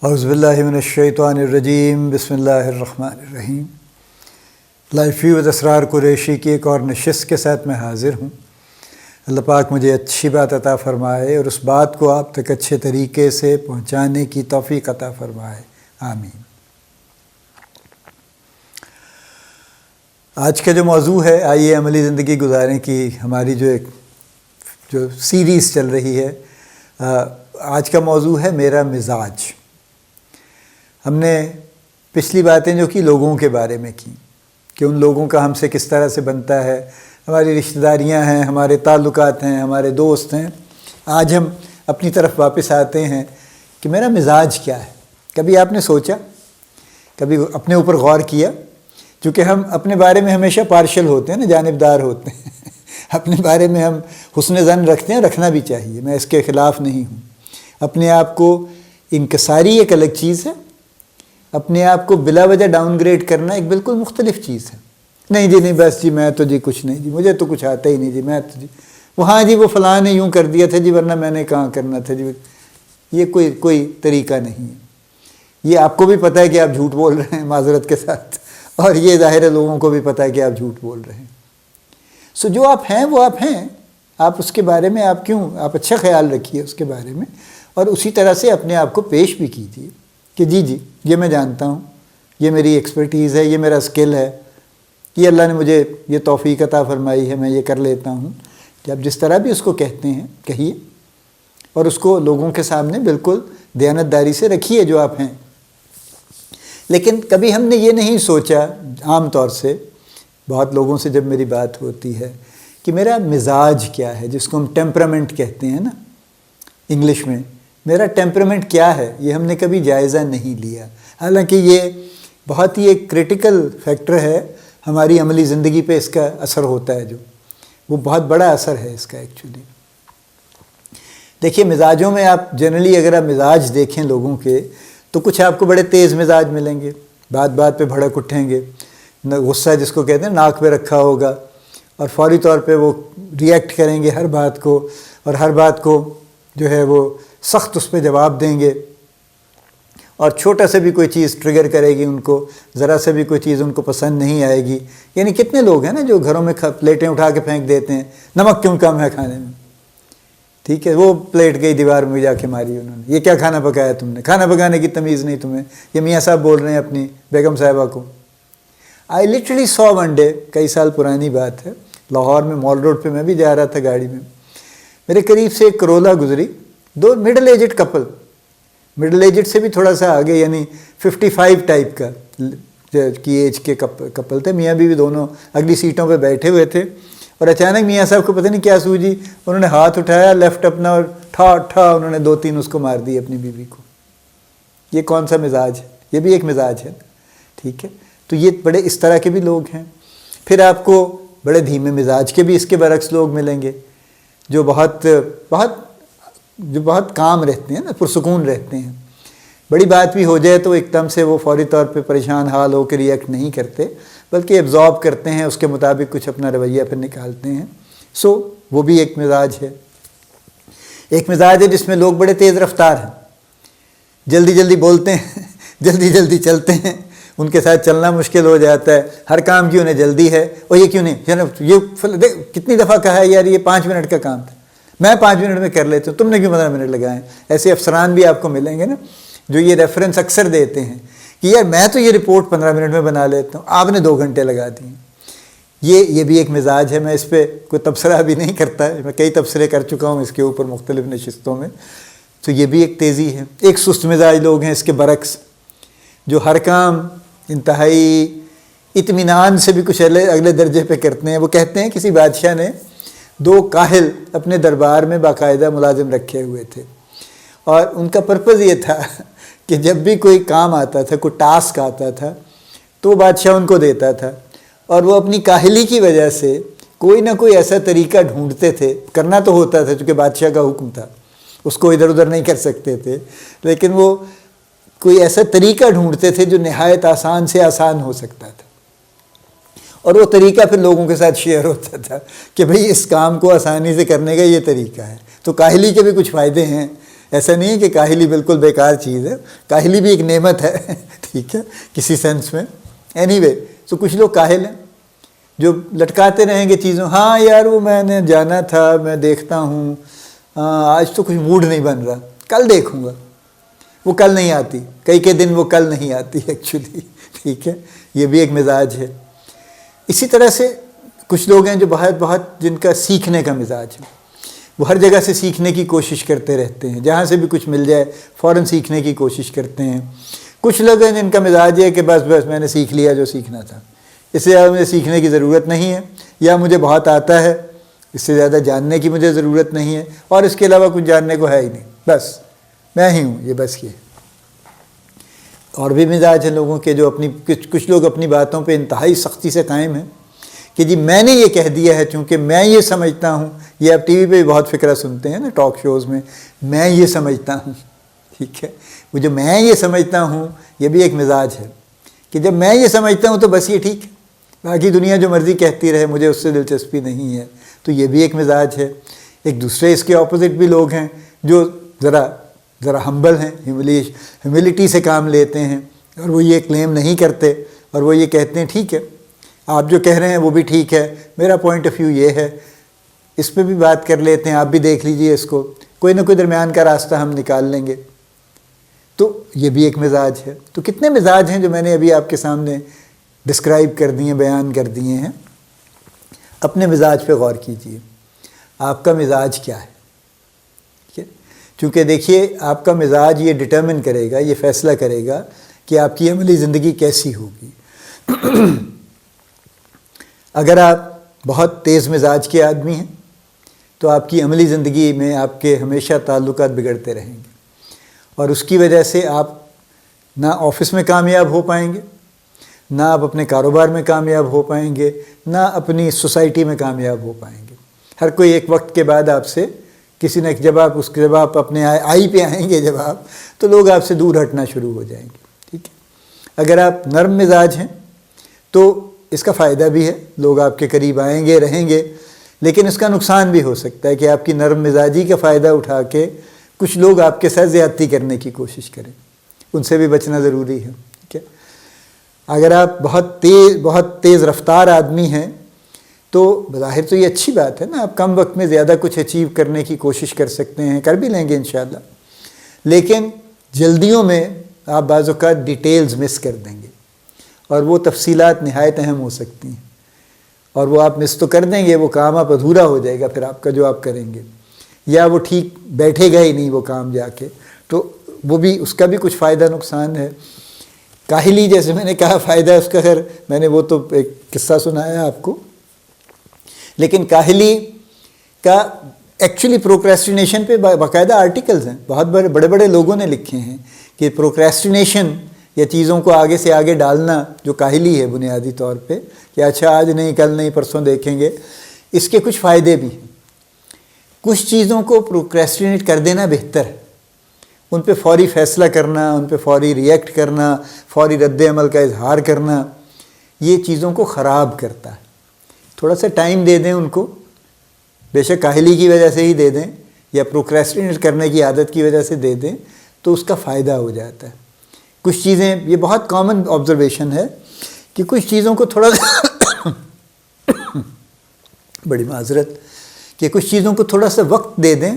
اعوذ باللہ من الشیطان الرجیم بسم اللہ الرحمن الرحیم۔ لائف ویو اسرار قریشی کی ایک اور نشست کے ساتھ میں حاضر ہوں۔ اللہ پاک مجھے اچھی بات عطا فرمائے اور اس بات کو آپ تک اچھے طریقے سے پہنچانے کی توفیق عطا فرمائے، آمین۔ آج کا جو موضوع ہے، آئیے عملی زندگی گزاریں کی ہماری جو سیریز چل رہی ہے، آج کا موضوع ہے میرا مزاج۔ ہم نے پچھلی باتیں جو کی لوگوں کے بارے میں کی کہ ان لوگوں کا ہم سے کس طرح سے بنتا ہے، ہماری رشتہ داریاں ہیں، ہمارے تعلقات ہیں، ہمارے دوست ہیں۔ آج ہم اپنی طرف واپس آتے ہیں کہ میرا مزاج کیا ہے۔ کبھی آپ نے سوچا، کبھی اپنے اوپر غور کیا؟ چونکہ ہم اپنے بارے میں ہمیشہ پارشل ہوتے ہیں نا، جانبدار ہوتے ہیں اپنے بارے میں ہم حسن ظن رکھتے ہیں، رکھنا بھی چاہیے، میں اس کے خلاف نہیں ہوں۔ اپنے آپ کو انکساری ایک الگ چیز ہے، اپنے آپ کو بلا وجہ ڈاؤن گریڈ کرنا ایک بالکل مختلف چیز ہے۔ نہیں جی نہیں، بس جی میں تو جی کچھ نہیں جی، مجھے تو کچھ آتا ہی نہیں جی، میں تو جی وہاں جی وہ فلاں نے یوں کر دیا تھا جی، ورنہ میں نے کہاں کرنا تھا جی۔ یہ کوئی طریقہ نہیں ہے۔ یہ آپ کو بھی پتہ ہے کہ آپ جھوٹ بول رہے ہیں معذرت کے ساتھ، اور یہ ظاہر ہے لوگوں کو بھی پتہ ہے کہ آپ جھوٹ بول رہے ہیں۔ سو جو آپ ہیں وہ آپ ہیں، آپ اس کے بارے میں آپ اچھا خیال رکھیے اس کے بارے میں، اور اسی طرح سے اپنے آپ کو پیش بھی کیجیے کہ جی یہ میں جانتا ہوں، یہ میری ایکسپرٹیز ہے، یہ میرا اسکل ہے، یہ اللہ نے مجھے یہ توفیق عطا فرمائی ہے، میں یہ کر لیتا ہوں۔ کہ آپ جس طرح بھی اس کو کہتے ہیں کہیے، اور اس کو لوگوں کے سامنے بالکل دیانتداری سے رکھیے جو آپ ہیں۔ لیکن کبھی ہم نے یہ نہیں سوچا، عام طور سے بہت لوگوں سے جب میری بات ہوتی ہے کہ میرا مزاج کیا ہے، جس کو ہم ٹیمپرامنٹ کہتے ہیں نا انگلش میں، میرا ٹیمپرامنٹ کیا ہے، یہ ہم نے کبھی جائزہ نہیں لیا۔ حالانکہ یہ بہت ہی ایک کریٹیکل فیکٹر ہے ہماری عملی زندگی پہ، اس کا اثر ہوتا ہے جو وہ بہت بڑا اثر ہے اس کا ایکچولی۔ دیکھیے مزاجوں میں آپ جنرلی اگر آپ مزاج دیکھیں لوگوں کے، تو کچھ آپ کو بڑے تیز مزاج ملیں گے، بات بات پہ بھڑک اٹھیں گے، غصہ جس کو کہتے ہیں ناک پہ رکھا ہوگا، اور فوری طور پہ وہ ریئیکٹ کریں گے ہر بات کو، اور ہر بات کو جو ہے وہ سخت اس پہ جواب دیں گے، اور چھوٹا سے بھی کوئی چیز ٹریگر کرے گی ان کو، ذرا سے بھی کوئی چیز ان کو پسند نہیں آئے گی۔ یعنی کتنے لوگ ہیں نا جو گھروں میں پلیٹیں اٹھا کے پھینک دیتے ہیں، نمک کیوں کم ہے کھانے میں، ٹھیک ہے، وہ پلیٹ گئی دیوار میں جا کے ماری انہوں نے، یہ کیا کھانا پکایا تم نے، کھانا پکانے کی تمیز نہیں تمہیں، یہ میاں صاحب بول رہے ہیں اپنی بیگم صاحبہ کو۔ I literally so one day, کئی سال پرانی بات ہے، لاہور میں مال روڈ پہ میں بھی جا رہا تھا گاڑی میں، میرے قریب سے ایک کرولا گزری، دو middle aged couple, middle aged سے بھی تھوڑا سا آگے، یعنی 55 ٹائپ کا کی ایج کے کپل تھے، میاں بیوی دونوں اگلی سیٹوں پہ بیٹھے ہوئے تھے، اور اچانک میاں صاحب کو پتہ نہیں کیا سوجی، انہوں نے ہاتھ اٹھایا لیفٹ اپنا، اور ٹھا انہوں نے 2-3 اس کو مار دی اپنی بیوی کو۔ یہ کون سا مزاج ہے؟ یہ بھی ایک مزاج ہے، ٹھیک ہے۔ تو یہ بڑے اس طرح کے بھی لوگ ہیں۔ پھر آپ کو بڑے دھیمے مزاج کے بھی اس کے برعکس لوگ ملیں گے، جو بہت کام رہتے ہیں نا، پرسکون رہتے ہیں۔ بڑی بات بھی ہو جائے تو ایک دم سے وہ فوری طور پہ پریشان حال ہو کے ریئیکٹ نہیں کرتے، بلکہ ایبزارب کرتے ہیں، اس کے مطابق کچھ اپنا رویہ پھر نکالتے ہیں۔ سو وہ بھی ایک مزاج ہے۔ ایک مزاج ہے جس میں لوگ بڑے تیز رفتار ہیں، جلدی جلدی بولتے ہیں، جلدی جلدی چلتے ہیں، ان کے ساتھ چلنا مشکل ہو جاتا ہے، ہر کام کی انہیں جلدی ہے، اور یہ کیوں نہیں، یہ کتنی دفعہ کہا ہے یار یہ 5 منٹ کا کام تھا، میں 5 منٹ میں کر لیتا ہوں، تم نے کیوں 15 منٹ لگائے ہیں۔ ایسے افسران بھی آپ کو ملیں گے نا جو یہ ریفرنس اکثر دیتے ہیں کہ یار میں تو یہ رپورٹ 15 منٹ میں بنا لیتا ہوں، آپ نے 2 گھنٹے لگا دیے۔ یہ بھی ایک مزاج ہے، میں اس پہ کوئی تبصرہ بھی نہیں کرتا، میں کئی تبصرے کر چکا ہوں اس کے اوپر مختلف نشستوں میں۔ تو یہ بھی ایک تیزی ہے۔ ایک سست مزاج لوگ ہیں اس کے برعکس، جو ہر کام انتہائی اطمینان سے بھی کچھ اگلے درجے پہ کرتے ہیں۔ وہ کہتے ہیں کسی بادشاہ نے 2 کاہل اپنے دربار میں باقاعدہ ملازم رکھے ہوئے تھے، اور ان کا پرپز یہ تھا کہ جب بھی کوئی کام آتا تھا، کوئی ٹاسک آتا تھا، تو بادشاہ ان کو دیتا تھا، اور وہ اپنی کاہلی کی وجہ سے کوئی نہ کوئی ایسا طریقہ ڈھونڈتے تھے، کرنا تو ہوتا تھا چونکہ بادشاہ کا حکم تھا، اس کو ادھر ادھر نہیں کر سکتے تھے، لیکن وہ کوئی ایسا طریقہ ڈھونڈتے تھے جو نہایت آسان سے آسان ہو سکتا تھا، اور وہ طریقہ پھر لوگوں کے ساتھ شیئر ہوتا تھا کہ بھئی اس کام کو آسانی سے کرنے کا یہ طریقہ ہے۔ تو کاہلی کے بھی کچھ فائدے ہیں، ایسا نہیں ہے کہ کاہلی بالکل بیکار چیز ہے، کاہلی بھی ایک نعمت ہے ٹھیک ہے کسی سینس میں. اینی وے تو کچھ لوگ کاہل ہیں جو لٹکاتے رہیں گے چیزوں، ہاں یار وہ میں نے جانا تھا، میں دیکھتا ہوں، آج تو کچھ موڈ نہیں بن رہا، کل دیکھوں گا. وہ کل نہیں آتی، کئی دن وہ کل نہیں آتی ایکچولی، ٹھیک ہے. یہ بھی ایک مزاج ہے. اسی طرح سے کچھ لوگ ہیں جو بہت جن کا سیکھنے کا مزاج ہے، وہ ہر جگہ سے سیکھنے کی کوشش کرتے رہتے ہیں، جہاں سے بھی کچھ مل جائے فوراً سیکھنے کی کوشش کرتے ہیں. کچھ لوگ ہیں جن کا مزاج ہے کہ بس میں نے سیکھ لیا جو سیکھنا تھا، اس سے زیادہ مجھے سیکھنے کی ضرورت نہیں ہے، یا مجھے بہت آتا ہے، اس سے زیادہ جاننے کی مجھے ضرورت نہیں ہے، اور اس کے علاوہ کچھ جاننے کو ہے ہی نہیں، بس میں ہی ہوں یہ، بس یہ. اور بھی مزاج ہیں لوگوں کے جو کچھ لوگ اپنی باتوں پہ انتہائی سختی سے قائم ہیں کہ جی میں نے یہ کہہ دیا ہے چونکہ میں یہ سمجھتا ہوں. یہ آپ ٹی وی پہ بھی بہت فقرہ سنتے ہیں نا ٹاک شوز میں یہ سمجھتا ہوں، ٹھیک ہے. وہ جو میں یہ سمجھتا ہوں یہ بھی ایک مزاج ہے کہ جب میں یہ سمجھتا ہوں تو بس یہ ٹھیک ہے، باقی دنیا جو مرضی کہتی رہے مجھے اس سے دلچسپی نہیں ہے. تو یہ بھی ایک مزاج ہے. ایک دوسرے اس کے اپوزٹ بھی لوگ ہیں جو ذرا ہمبل ہیں، ہیوملٹی سے کام لیتے ہیں، اور وہ یہ کلیم نہیں کرتے، اور وہ یہ کہتے ہیں ٹھیک ہے آپ جو کہہ رہے ہیں وہ بھی ٹھیک ہے، میرا پوائنٹ آف ویو یہ ہے، اس پہ بھی بات کر لیتے ہیں، آپ بھی دیکھ لیجئے اس کو، کوئی نہ کوئی درمیان کا راستہ ہم نکال لیں گے. تو یہ بھی ایک مزاج ہے. تو کتنے مزاج ہیں جو میں نے ابھی آپ کے سامنے ڈسکرائب کر دیے، بیان کر دیے ہیں. اپنے مزاج پہ غور کیجئے، آپ کا مزاج کیا ہے. چونکہ دیکھیے آپ کا مزاج یہ ڈٹرمن کرے گا، یہ فیصلہ کرے گا کہ آپ کی عملی زندگی کیسی ہوگی. اگر آپ بہت تیز مزاج کے آدمی ہیں تو آپ کی عملی زندگی میں آپ کے ہمیشہ تعلقات بگڑتے رہیں گے، اور اس کی وجہ سے آپ نہ آفس میں کامیاب ہو پائیں گے، نہ آپ اپنے کاروبار میں کامیاب ہو پائیں گے، نہ اپنی سوسائٹی میں کامیاب ہو پائیں گے. ہر کوئی ایک وقت کے بعد آپ سے کسی نہ جب آپ اپنے آئی پہ آئیں گے جب آپ، تو لوگ آپ سے دور ہٹنا شروع ہو جائیں گے. ٹھیک ہے. اگر آپ نرم مزاج ہیں تو اس کا فائدہ بھی ہے، لوگ آپ کے قریب آئیں گے رہیں گے، لیکن اس کا نقصان بھی ہو سکتا ہے کہ آپ کی نرم مزاجی کا فائدہ اٹھا کے کچھ لوگ آپ کے ساتھ زیادتی کرنے کی کوشش کریں. ان سے بھی بچنا ضروری ہے. ٹھیک ہے. اگر آپ بہت تیز رفتار آدمی ہیں تو بظاہر تو یہ اچھی بات ہے نا، آپ کم وقت میں زیادہ کچھ اچیو کرنے کی کوشش کر سکتے ہیں، کر بھی لیں گے انشاءاللہ. لیکن جلدیوں میں آپ بعض اوقات ڈیٹیلز مس کر دیں گے، اور وہ تفصیلات نہایت اہم ہو سکتی ہیں، اور وہ آپ مس تو کر دیں گے، وہ کام آپ ادھورا ہو جائے گا پھر آپ کا جو آپ کریں گے، یا وہ ٹھیک بیٹھے گا ہی نہیں وہ کام جا کے. تو وہ بھی اس کا بھی کچھ فائدہ نقصان ہے. کاہلی جیسے میں نے کہا فائدہ اس کا، خیر میں نے وہ تو ایک قصہ سنایا آپ کو، لیکن کاہلی کا ایکچولی پروکریسٹینیشن پہ باقاعدہ آرٹیکلز ہیں، بہت بڑے لوگوں نے لکھے ہیں کہ پروکریسٹینیشن یا چیزوں کو آگے سے آگے ڈالنا جو کاہلی ہے بنیادی طور پہ، کہ اچھا آج نہیں کل نہیں پرسوں دیکھیں گے، اس کے کچھ فائدے بھی ہیں. کچھ چیزوں کو پروکریسٹینیٹ کر دینا بہتر ہے، ان پہ فوری فیصلہ کرنا، ان پہ فوری ریئیکٹ کرنا، فوری رد عمل کا اظہار کرنا، یہ چیزوں کو خراب کرتا ہے. تھوڑا سا ٹائم دے دیں ان کو، بے شک کاہلی کی وجہ سے ہی دے دیں یا پروکریسٹینیٹ کرنے کی عادت کی وجہ سے دے دیں تو اس کا فائدہ ہو جاتا ہے. کچھ چیزیں، یہ بہت کامن آبزرویشن ہے کہ کچھ چیزوں کو تھوڑا بڑی معذرت، کہ کچھ چیزوں کو تھوڑا سا وقت دے دیں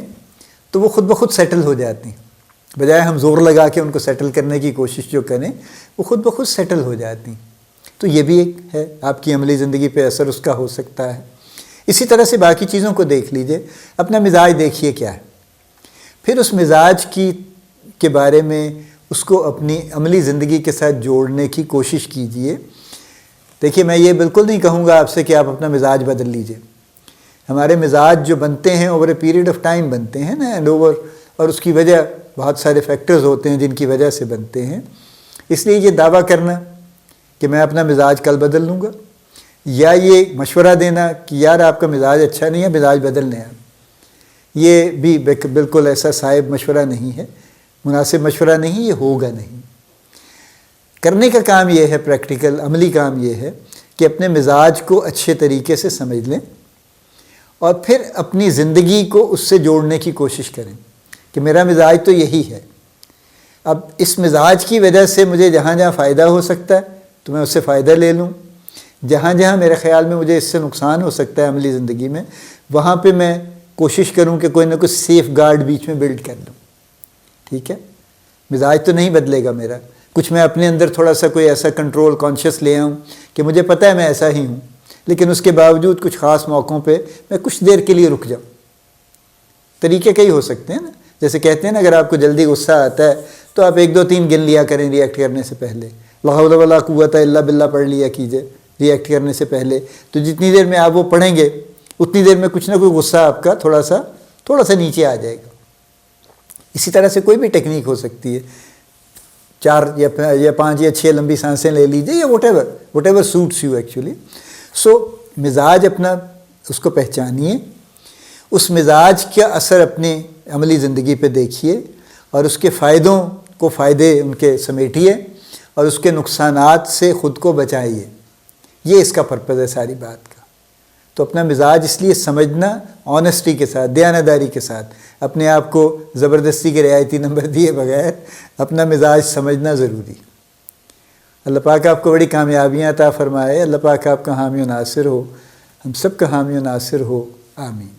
تو وہ خود بخود سیٹل ہو جاتی ہیں، بجائے ہم زور لگا کے ان کو سیٹل کرنے کی کوشش جو کریں وہ خود بخود سیٹل ہو جاتی ہیں. تو یہ بھی ایک ہے، آپ کی عملی زندگی پہ اثر اس کا ہو سکتا ہے. اسی طرح سے باقی چیزوں کو دیکھ لیجئے، اپنا مزاج دیکھیے کیا ہے، پھر اس مزاج کے بارے میں اس کو اپنی عملی زندگی کے ساتھ جوڑنے کی کوشش کیجئے. دیکھیے میں یہ بالکل نہیں کہوں گا آپ سے کہ آپ اپنا مزاج بدل لیجئے. ہمارے مزاج جو بنتے ہیں over a period of time بنتے ہیں نا، اور اس کی وجہ بہت سارے فیکٹرز ہوتے ہیں جن کی وجہ سے بنتے ہیں. اس لیے یہ دعویٰ کرنا کہ میں اپنا مزاج کل بدل لوں گا، یا یہ مشورہ دینا کہ یار آپ کا مزاج اچھا نہیں ہے مزاج بدل لیں، یہ بھی بالکل ایسا صائب مشورہ نہیں ہے، مناسب مشورہ نہیں، یہ ہوگا نہیں. کرنے کا کام یہ ہے، پریکٹیکل عملی کام یہ ہے کہ اپنے مزاج کو اچھے طریقے سے سمجھ لیں اور پھر اپنی زندگی کو اس سے جوڑنے کی کوشش کریں. کہ میرا مزاج تو یہی ہے. اب اس مزاج کی وجہ سے مجھے جہاں جہاں فائدہ ہو سکتا ہے تو میں اس سے فائدہ لے لوں، جہاں جہاں میرے خیال میں مجھے اس سے نقصان ہو سکتا ہے عملی زندگی میں، وہاں پہ میں کوشش کروں کہ کوئی نہ کوئی سیف گارڈ بیچ میں بلڈ کر لوں. ٹھیک ہے، مزاج تو نہیں بدلے گا میرا، کچھ میں اپنے اندر تھوڑا سا کوئی ایسا کنٹرول کانشیس لے آؤں کہ مجھے پتہ ہے میں ایسا ہی ہوں، لیکن اس کے باوجود کچھ خاص موقعوں پہ میں کچھ دیر کے لیے رک جاؤں. طریقے کئی ہو سکتے ہیں نا، جیسے کہتے ہیں نا اگر آپ کو جلدی غصہ آتا ہے تو آپ 1 2 3 گن لیا کریں ریئیکٹ کرنے سے پہلے، لا حول ولا قوت الا باللہ پڑھ لیا کیجئے ریئیکٹ کرنے سے پہلے. تو جتنی دیر میں آپ وہ پڑھیں گے اتنی دیر میں کچھ نہ کوئی غصہ آپ کا تھوڑا سا نیچے آ جائے گا. اسی طرح سے کوئی بھی ٹیکنیک ہو سکتی ہے، 4 یا 5 یا 6 لمبی سانسیں لے لیجیے یا whatever suits you actually. So مزاج اپنا اس کو پہچانیے، اس مزاج کا اثر اپنی عملی زندگی پہ دیکھیے اور اس کے فائدے ان کے سمیٹیے اور اس کے نقصانات سے خود کو بچائیے. یہ اس کا پرپز ہے ساری بات کا. تو اپنا مزاج اس لیے سمجھنا، آنیسٹی کے ساتھ، دیانتداری کے ساتھ، اپنے آپ کو زبردستی کے رعایتی نمبر دیے بغیر اپنا مزاج سمجھنا ضروری. اللہ پاک آپ کو بڑی کامیابیاں عطا فرمائے. اللہ پاک آپ کا حامی و ناصر ہو، ہم سب کا حامی و ناصر ہو. آمین.